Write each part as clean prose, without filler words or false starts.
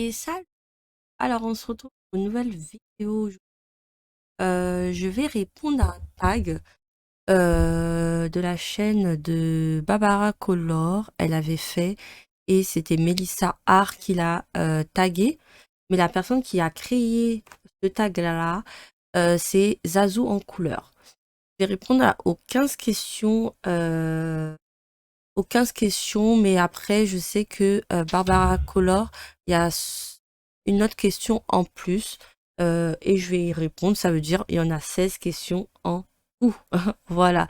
Et ça, alors on se retrouve pour une nouvelle vidéo. Je vais répondre à un tag de la chaîne de Barbara Color. Elle avait fait et c'était Melissa Art qui l'a tagué. Mais la personne qui a créé ce tag-là, c'est Zazou en couleur. Je vais répondre aux 15 questions. Aux 15 questions, mais après, je sais que Barbara Color, il y a une autre question en plus et je vais y répondre. Ça veut dire il y en a 16 questions en tout. Voilà.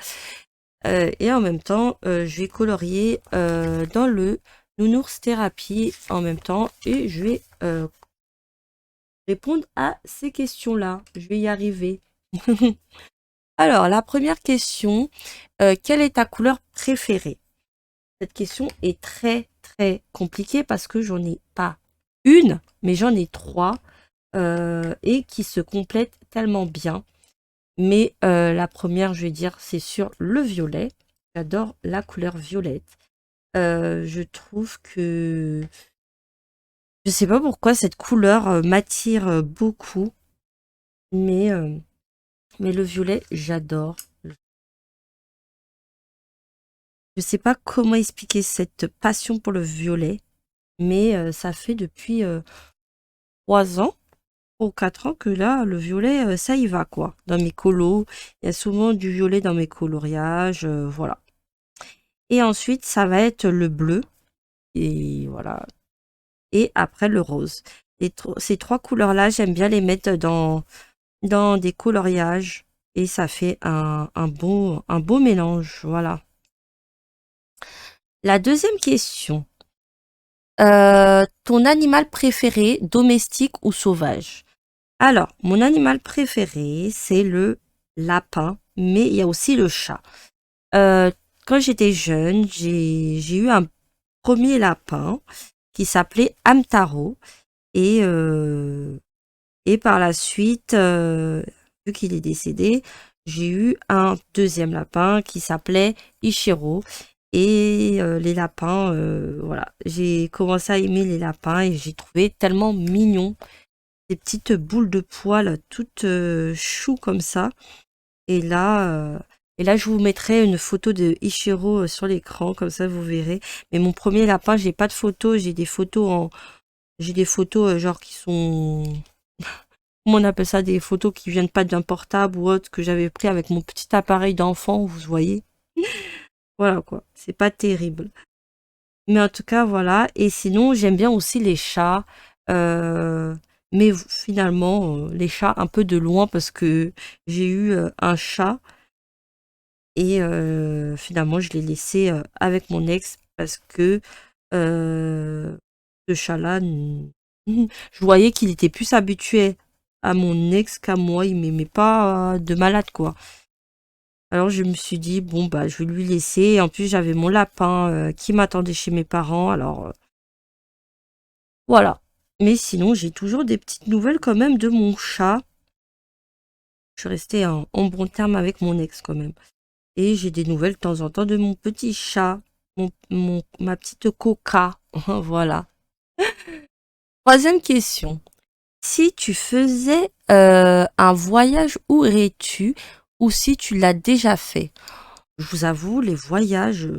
Et en même temps, je vais colorier dans le Nounours Thérapie en même temps et je vais répondre à ces questions-là. Je vais y arriver. Alors, la première question, quelle est ta couleur préférée? Cette question est très très compliquée parce que j'en ai pas une, mais j'en ai trois et qui se complètent tellement bien. Mais la première, je vais dire, c'est sur le violet. J'adore la couleur violette. Je trouve que je sais pas pourquoi cette couleur m'attire beaucoup, mais le violet, j'adore. Je sais pas comment expliquer cette passion pour le violet, mais ça fait depuis 3 ans ou 4 ans que là, le violet, ça y va, quoi. Dans mes colos, il y a souvent du violet dans mes coloriages, voilà. Et ensuite, ça va être le bleu, et voilà. Et après, le rose. Ces trois couleurs-là, j'aime bien les mettre dans des coloriages, et ça fait un beau mélange, voilà. La deuxième question. Ton animal préféré, domestique ou sauvage? Alors, mon animal préféré, c'est le lapin, mais il y a aussi le chat. Euh, Quand j'étais jeune, j'ai eu un premier lapin qui s'appelait Amtaro. Et par la suite, vu qu'il est décédé, j'ai eu un deuxième lapin qui s'appelait Ichiro. Et les lapins, voilà, j'ai commencé à aimer les lapins et j'ai trouvé tellement mignon des petites boules de poils toutes chou comme ça. Et là, je vous mettrai une photo de Ichiro sur l'écran, comme ça vous verrez. Mais mon premier lapin, j'ai pas de photos, j'ai des photos genre qui sont, comment on appelle ça, des photos qui viennent pas d'un portable ou autre que j'avais pris avec mon petit appareil d'enfant, vous voyez. Voilà quoi, c'est pas terrible. Mais en tout cas, voilà. Et sinon, j'aime bien aussi les chats. Mais finalement, les chats un peu de loin parce que j'ai eu un chat et finalement, je l'ai laissé avec mon ex parce que ce chat-là, je voyais qu'il était plus habitué à mon ex qu'à moi. Il m'aimait pas de malade, quoi. Alors je me suis dit, bon, bah, je vais lui laisser. Et en plus, j'avais mon lapin qui m'attendait chez mes parents. Alors voilà. Mais sinon, j'ai toujours des petites nouvelles quand même de mon chat. Je suis restée en bon terme avec mon ex quand même. Et j'ai des nouvelles de temps en temps de mon petit chat, ma petite coca. Voilà. Troisième question. Si tu faisais un voyage, où irais-tu ou si tu l'as déjà fait? Je vous avoue, les voyages,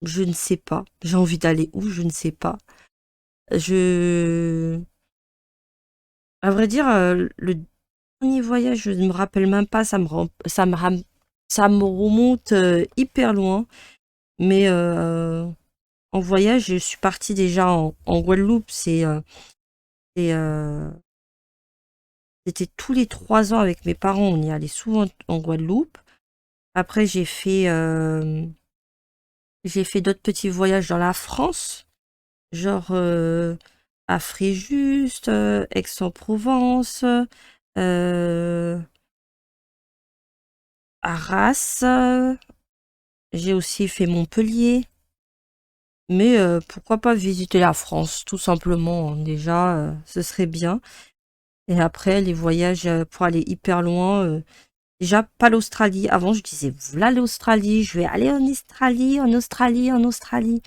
je ne sais pas. J'ai envie d'aller où, je ne sais pas. Je... À vrai dire, le dernier voyage, je ne me rappelle même pas, ça me remonte hyper loin. Mais en voyage, je suis partie déjà en Guadeloupe. C'est, euh, C'était tous les 3 ans avec mes parents. On y allait souvent en Guadeloupe. Après, j'ai fait d'autres petits voyages dans la France, genre à Fréjus, Aix-en-Provence, Arras. J'ai aussi fait Montpellier. Mais pourquoi pas visiter la France, tout simplement. Déjà, ce serait bien. Et après, les voyages pour aller hyper loin. Déjà, pas l'Australie. Avant, je disais, voilà l'Australie, je vais aller en Australie, en Australie, en Australie.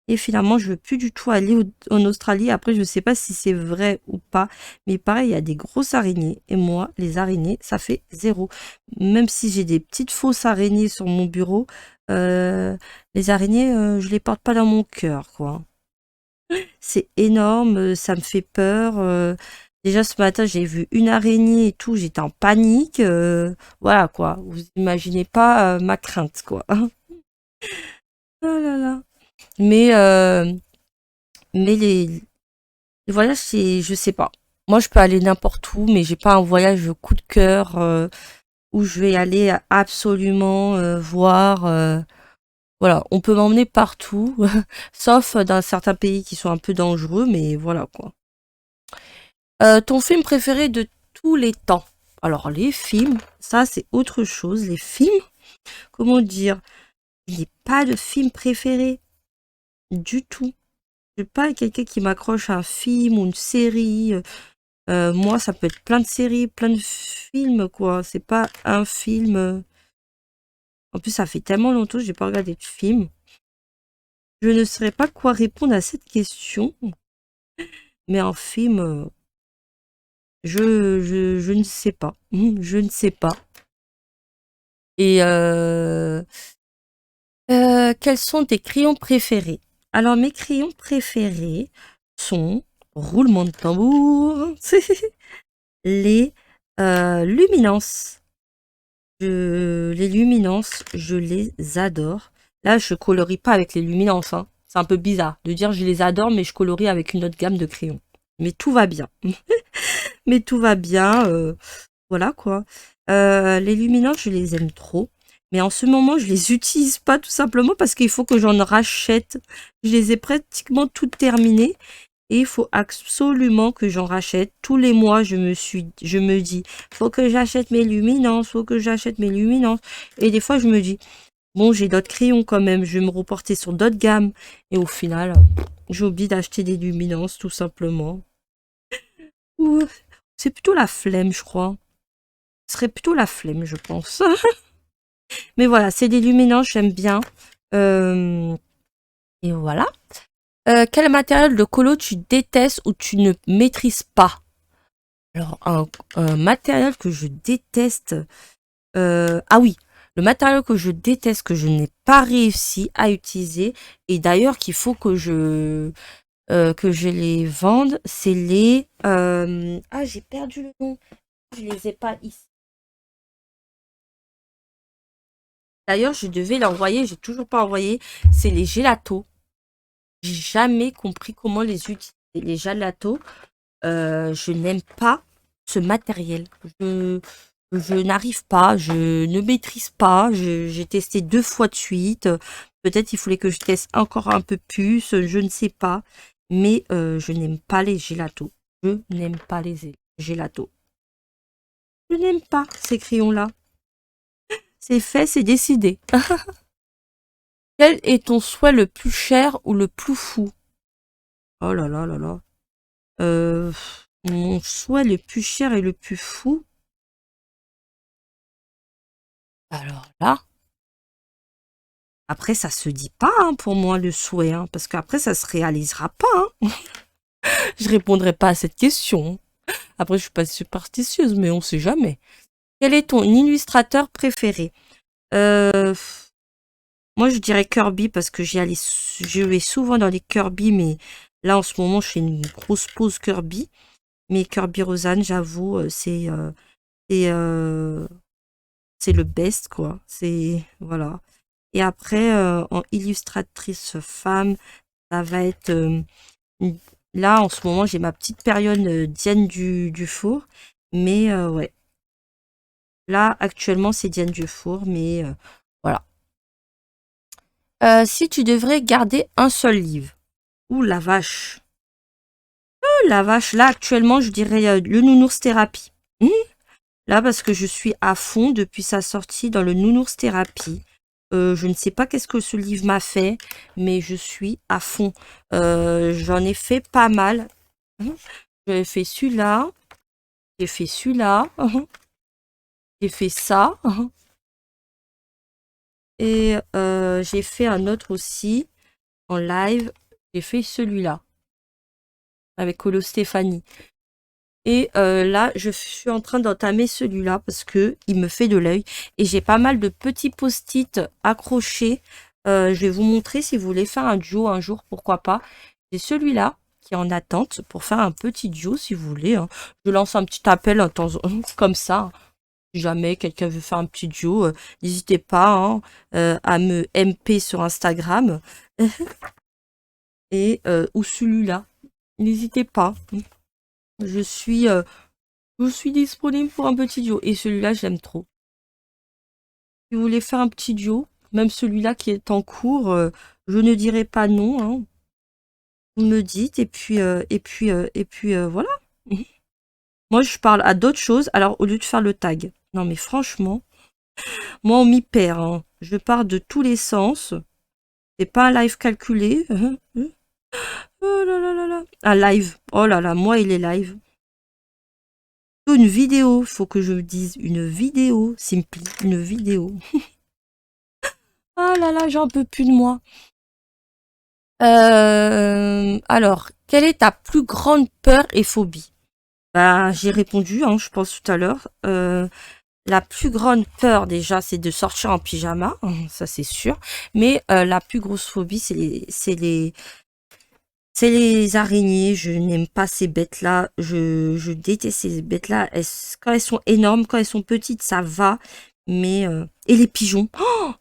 Et finalement, je veux plus du tout aller en Australie. Après, je sais pas si c'est vrai ou pas. Mais pareil, il y a des grosses araignées. Et moi, les araignées, ça fait zéro. Même si j'ai des petites fausses araignées sur mon bureau, les araignées, je les porte pas dans mon cœur, quoi. C'est énorme, ça me fait peur. Déjà, ce matin, j'ai vu une araignée et tout. J'étais en panique. Voilà, quoi. Vous imaginez pas ma crainte, quoi. Oh là là. Mais, euh, mais les voyages, c'est, je sais pas. Moi, je peux aller n'importe où, mais j'ai pas un voyage coup de cœur où je vais aller absolument voir. Voilà, on peut m'emmener partout, sauf dans certains pays qui sont un peu dangereux, mais voilà quoi. Ton film préféré de tous les temps? Alors les films, ça c'est autre chose. Les films, comment dire? Il n'y a pas de film préféré du tout. Je suis pas quelqu'un qui m'accroche à un film ou une série. Moi, ça peut être plein de séries, plein de films, quoi. C'est pas un film. En plus, ça fait tellement longtemps que j'ai pas regardé de film. Je ne saurais pas quoi répondre à cette question. Mais un film, je ne sais pas. Je ne sais pas. Et quels sont tes crayons préférés? Alors, mes crayons préférés sont, roulement de tambour, les luminances. Les luminances, je les adore. Là, je colorie pas avec les luminances, hein. C'est un peu bizarre de dire je les adore, mais je colorie avec une autre gamme de crayons. Mais tout va bien. Mais tout va bien. Voilà quoi. Les luminances, je les aime trop. Mais en ce moment, je les utilise pas tout simplement parce qu'il faut que j'en rachète. Je les ai pratiquement toutes terminées. Et il faut absolument que j'en rachète. Tous les mois, je me dis, faut que j'achète mes luminances, faut que j'achète mes luminances. Et des fois, je me dis, bon, j'ai d'autres crayons quand même, je vais me reporter sur d'autres gammes. Et au final, j'ai oublié d'acheter des luminances, tout simplement. Ou c'est plutôt la flemme, je crois. Ce serait plutôt la flemme, je pense. Mais voilà, c'est des luminances, j'aime bien. Euh, et voilà. Quel matériel de colo tu détestes ou tu ne maîtrises pas? Alors, un matériel que je déteste. Ah oui, le matériel que je déteste, que je n'ai pas réussi à utiliser, et d'ailleurs qu'il faut que je les vende, c'est les. Ah, j'ai perdu le nom. Je les ai pas ici. D'ailleurs, je devais l'envoyer, j'ai toujours pas envoyé. C'est les gelatos. J'ai jamais compris comment les utiliser. Les gelatos, je n'aime pas ce matériel. Je n'arrive pas, je ne maîtrise pas. J'ai testé 2 fois de suite. Peut-être il fallait que je teste encore un peu plus, je ne sais pas. Mais je n'aime pas les gelatos. Je n'aime pas les gelatos. Je n'aime pas ces crayons-là. C'est fait, c'est décidé. Quel est ton souhait le plus cher ou le plus fou? Oh là là là là. Euh, Mon souhait le plus cher et le plus fou. Alors là, après ça se dit pas hein, pour moi le souhait, hein, parce qu'après ça se réalisera pas. Hein. Je répondrai pas à cette question. Après je suis pas superstitieuse, mais on sait jamais. Quel est ton illustrateur préféré? euh, Moi je dirais Kirby parce que je vais souvent dans les Kirby, mais là en ce moment je fais une grosse pause Kirby. Mais Kirby Rosanne, j'avoue, c'est c'est le best quoi. C'est voilà. Et après en illustratrice femme, ça va être là en ce moment j'ai ma petite période Diane Dufour, mais ouais. Là actuellement c'est Diane Dufour, mais voilà. Si tu devrais garder un seul livre, ouh la vache, la vache. Là actuellement je dirais le Nounours Thérapie. Là, parce que je suis à fond depuis sa sortie dans le Nounours Thérapie. Je ne sais pas qu'est-ce que ce livre m'a fait, mais je suis à fond. J'en ai fait pas mal. J'ai fait celui-là, j'ai fait celui-là, j'ai fait ça, et j'ai fait un autre aussi en live. J'ai fait celui-là avec Colo Stéphanie. Et là, je suis en train d'entamer celui-là parce que il me fait de l'œil. Et j'ai pas mal de petits post-it accrochés. Je vais vous montrer si vous voulez faire un duo un jour, pourquoi pas. J'ai celui-là qui est en attente pour faire un petit duo si vous voulez. Hein. Je lance un petit appel comme ça. Si jamais quelqu'un veut faire un petit duo, n'hésitez pas hein, à me MP sur Instagram. Et ou celui-là. N'hésitez pas. Je suis disponible pour un petit duo. Et celui-là, je l'aime trop. Si vous voulez faire un petit duo, même celui-là qui est en cours, je ne dirai pas non. Hein. Vous me dites voilà. Moi, je parle à d'autres choses. Alors, au lieu de faire le tag. Non, mais franchement, moi, on m'y perd. Hein. Je pars de tous les sens. C'est pas un live calculé. Oh là là là là. Un live. Oh là là, moi, il est live. Une vidéo, faut que je dise une vidéo, Simply, une vidéo. Ah là là, j'en peux plus de moi. Alors, quelle est ta plus grande peur et phobie? Bah, j'ai répondu, hein, je pense tout à l'heure. La plus grande peur déjà, c'est de sortir en pyjama, ça c'est sûr. Mais la plus grosse phobie, c'est les araignées. Je n'aime pas ces bêtes-là. Je déteste ces bêtes-là. Quand elles sont énormes, quand elles sont petites, ça va. Mais et les pigeons.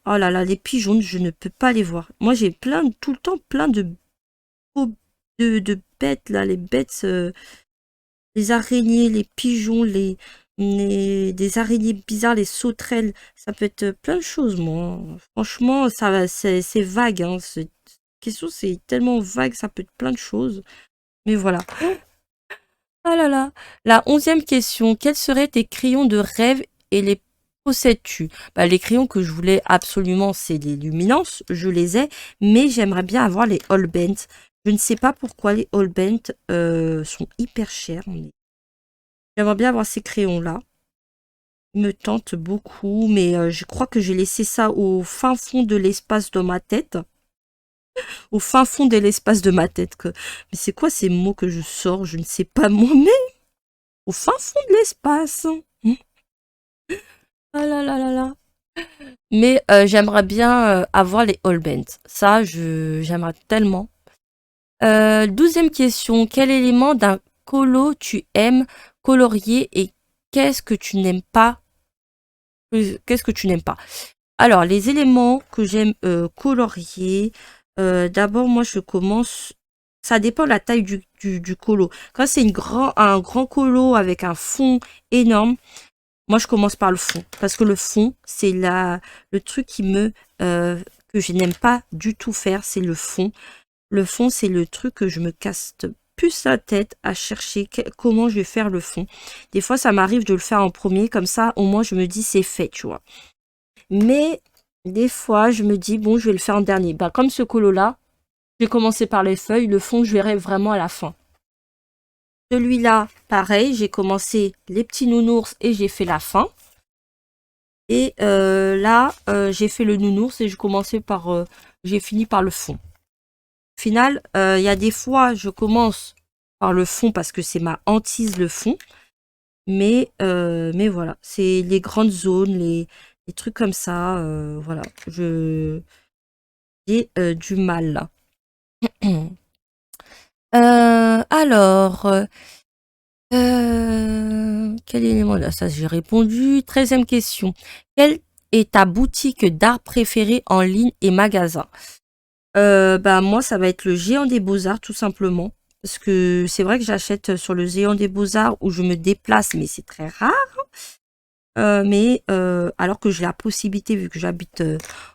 Oh là là, les pigeons, je ne peux pas les voir. Moi, j'ai tout le temps plein de bêtes là, les bêtes, les araignées, les pigeons, des araignées bizarres, les sauterelles. Ça peut être plein de choses, moi. Franchement, c'est vague. Hein. Cette question, c'est tellement vague, ça peut être plein de choses. Mais voilà. Ah là là. La 11e question. Quels seraient tes crayons de rêve et les possèdes-tu? Bah, les crayons que je voulais absolument, c'est les Luminance. Je les ai, mais j'aimerais bien avoir les All Bent. Je ne sais pas pourquoi les All Bent sont hyper chers. J'aimerais bien avoir ces crayons-là. Ils me tentent beaucoup, mais je crois que j'ai laissé ça au fin fond de l'espace de ma tête. Au fin fond de l'espace de ma tête. Mais c'est quoi ces mots que je sors? Je ne sais pas moi-même. Au fin fond de l'espace. Ah là là là là. Mais j'aimerais bien avoir les All Bent. Ça, j'aimerais tellement. 12e question. Quel élément d'un colo tu aimes colorier et qu'est-ce que tu n'aimes pas? Qu'est-ce que tu n'aimes pas? Alors, les éléments que j'aime colorier. D'abord, moi, je commence. Ça dépend de la taille du colo. Quand c'est un grand colo avec un fond énorme, moi, je commence par le fond. Parce que le fond, c'est le truc que je n'aime pas du tout faire, c'est le fond. Le fond, c'est le truc que je me casse plus la tête à chercher comment je vais faire le fond. Des fois, ça m'arrive de le faire en premier, comme ça, au moins, je me dis c'est fait, tu vois. Mais des fois, je me dis, bon, je vais le faire en dernier. Bah, comme ce colo-là, j'ai commencé par les feuilles, le fond, je verrai vraiment à la fin. Celui-là, pareil, j'ai commencé les petits nounours et j'ai fait la fin. Et là, j'ai fait le nounours et j'ai fini par le fond. Au final, il y a des fois, je commence par le fond parce que c'est ma hantise le fond. Mais voilà, c'est les grandes zones, les trucs comme ça. Voilà, j'ai du mal là. Alors, quel élément là? Ça, j'ai répondu. 13e question. Quelle est ta boutique d'art préférée en ligne et magasin? Bah moi, ça va être le Géant des Beaux-Arts, tout simplement. Parce que c'est vrai que j'achète sur le Géant des Beaux-Arts où je me déplace, mais c'est très rare. Mais alors que j'ai la possibilité, vu que j'habite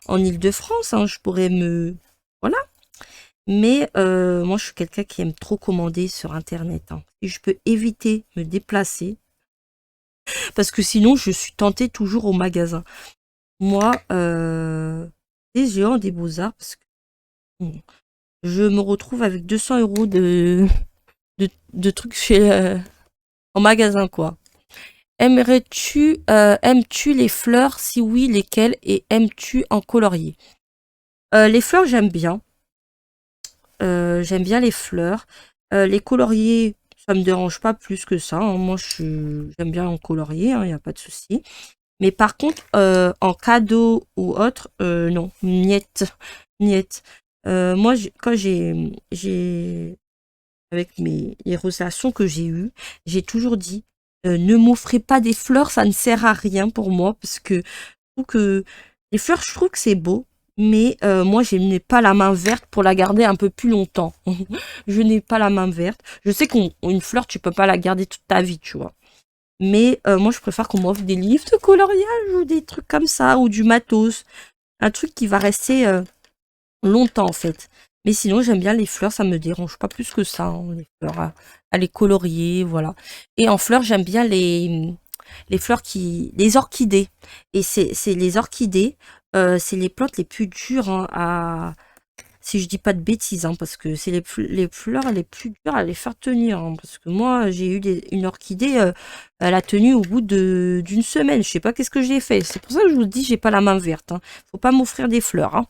en Île-de-France, hein, je pourrais Voilà. Mais moi, je suis quelqu'un qui aime trop commander sur Internet. Hein. Et je peux éviter me déplacer. Parce que sinon, je suis tentée toujours au magasin. Moi, les Géants des Beaux-Arts, parce que je me retrouve avec 200 € de trucs en magasin, quoi. Aimes-tu les fleurs? Si oui, lesquelles? Et aimes-tu en colorier? Les fleurs, j'aime bien. j'aime bien les fleurs. Les colorier, ça me dérange pas plus que ça, hein. Moi, j'aime bien en colorier, il n'y a pas de souci. Mais par contre, en cadeau ou autre, non, niet, niet. Moi, quand avec les relations que j'ai eues, j'ai toujours dit, ne m'offrez pas des fleurs, ça ne sert à rien pour moi, parce que je trouve que les fleurs, je trouve que c'est beau, mais moi, je n'ai pas la main verte pour la garder un peu plus longtemps. Je n'ai pas la main verte. Je sais qu'une fleur, tu peux pas la garder toute ta vie, tu vois. Mais moi, je préfère qu'on m'offre des livres de coloriage ou des trucs comme ça, ou du matos. Un truc qui va rester longtemps, en fait. Mais sinon, j'aime bien les fleurs, ça me dérange pas plus que ça, hein, les fleurs à les colorier, voilà. Et en fleurs, j'aime bien les fleurs les orchidées. Et c'est les orchidées, c'est les plantes les plus dures, hein, si je dis pas de bêtises, hein, parce que c'est les fleurs les plus dures à les faire tenir, hein, parce que moi, j'ai eu une orchidée, elle a tenu au bout d'une semaine. Je sais pas qu'est-ce que j'ai fait. C'est pour ça que je vous dis, j'ai pas la main verte, hein. Faut pas m'offrir des fleurs, hein.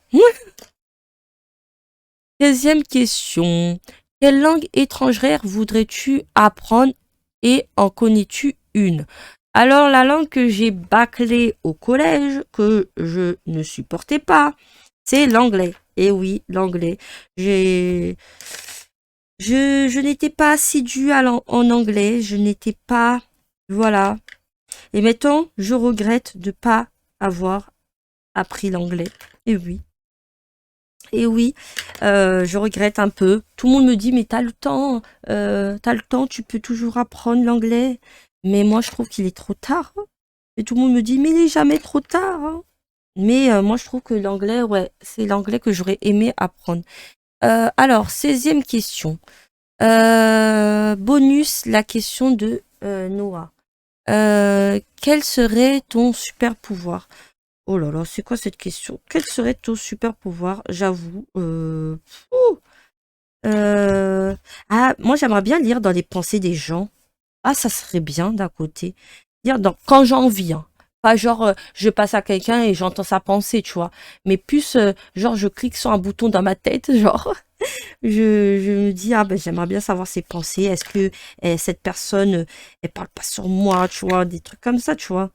Deuxième question. Quelle langue étrangère voudrais-tu apprendre et en connais-tu une? Alors, la langue que j'ai bâclée au collège, que je ne supportais pas, c'est l'anglais. Et oui, l'anglais. Je n'étais pas assidue en anglais. Je n'étais pas... Voilà. Et maintenant, je regrette de pas avoir appris l'anglais. Et oui. Et oui, je regrette un peu. Tout le monde me dit, mais t'as le temps, tu peux toujours apprendre l'anglais. Mais moi, je trouve qu'il est trop tard, hein. Et tout le monde me dit, mais il est jamais trop tard, hein. Mais moi, je trouve que l'anglais, ouais, c'est l'anglais que j'aurais aimé apprendre. Alors, 16e question. Bonus, la question de Noah. Quel serait ton super pouvoir? Oh là là, c'est quoi cette question? Quel serait ton super pouvoir? J'avoue. Ouh, ah, moi j'aimerais bien lire dans les pensées des gens. Ah, ça serait bien d'un côté. Lire quand j'ai envie, hein. Pas genre je passe à quelqu'un et j'entends sa pensée, tu vois. Mais plus genre je clique sur un bouton dans ma tête, genre je me dis ah ben j'aimerais bien savoir ses pensées. Est-ce que cette personne elle parle pas sur moi, tu vois, des trucs comme ça, tu vois.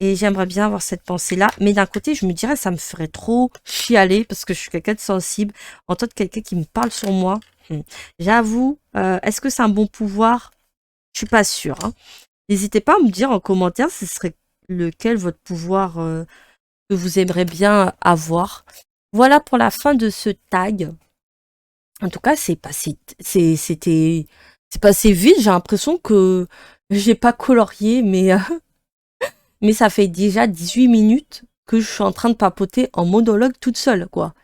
Et j'aimerais bien avoir cette pensée-là. Mais d'un côté, je me dirais, ça me ferait trop chialer parce que je suis quelqu'un de sensible. Entendre quelqu'un qui me parle sur moi. J'avoue, est-ce que c'est un bon pouvoir? Je suis pas sûre, hein. N'hésitez pas à me dire en commentaire ce serait lequel votre pouvoir que vous aimeriez bien avoir. Voilà pour la fin de ce tag. En tout cas, c'est passé vite. J'ai l'impression que j'ai pas colorié, mais ça fait déjà 18 minutes que je suis en train de papoter en monologue toute seule, quoi.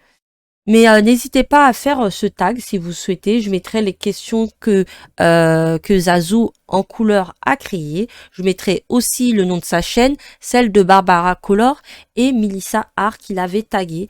Mais n'hésitez pas à faire ce tag si vous souhaitez. Je mettrai les questions que Zazu en couleur a créées. Je mettrai aussi le nom de sa chaîne, celle de Barbara Color et Melissa Art qu'il avait tagué.